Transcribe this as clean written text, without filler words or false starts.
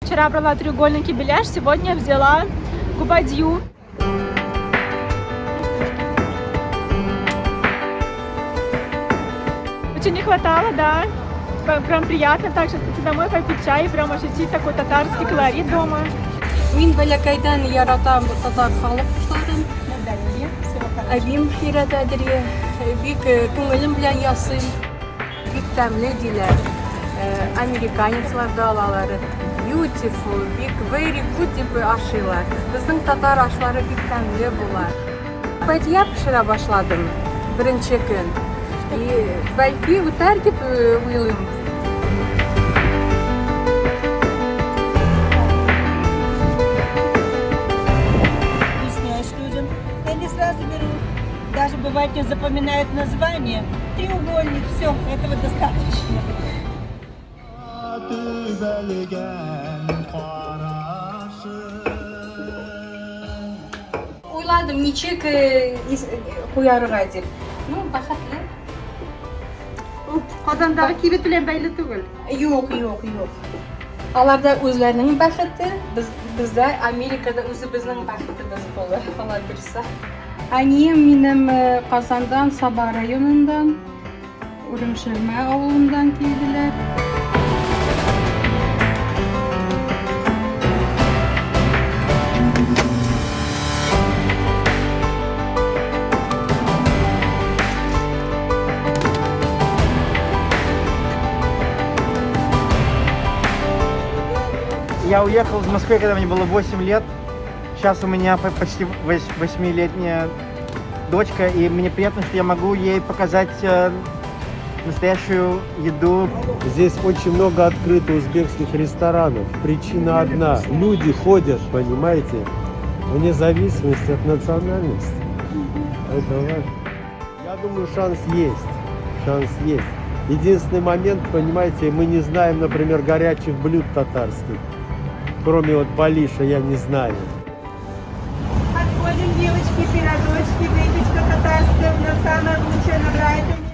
Вчера брала треугольники беляш, сегодня взяла губадью. Очень не хватало, да. Прям приятно также прийти домой, попить чай и прям ощутить такой татарский колорит дома. Мин бәләкәйдән яратам татар халык кушларын. Әбим өйрәтәдер, бик күңелем белән ясый. Бик тәмле диләр. Американецлар да алалар. Beautiful, бик very good дип ашыйлар. Безнең татар ашлары бик тәмле була. Бәдия пешерә башладым беренче көн. Бәлки үтәр дип уйлыйм. Сразу беру, даже бывает не запоминают название. Треугольник, все, этого достаточно. Уйладым, ничек куярга дип. Ну, бәхетле. Казандагы кибет белән бәйле түгел. Юк. Аларда үзләренең бәхете, бездә Америкада үзебезнең бәхетебез булыр, алар бирсә. Әнием минем Казандан, Саба районындан, Урымшелмә авылындан килделәр. Я уехал из Москвы, когда мне было 8 лет. Сейчас у меня почти 8-летняя дочка, и мне приятно, что я могу ей показать настоящую еду. Здесь очень много открыто узбекских ресторанов. Причина одна. Люди ходят, понимаете, вне зависимости от национальности. Это важно. Я думаю, шанс есть. Единственный момент, понимаете, мы не знаем, например, горячих блюд татарских. Кроме вот балиша, я не знаю. Подходим, девочки, пирожочки, выпечка татарская, у нас самая лучшая нравится.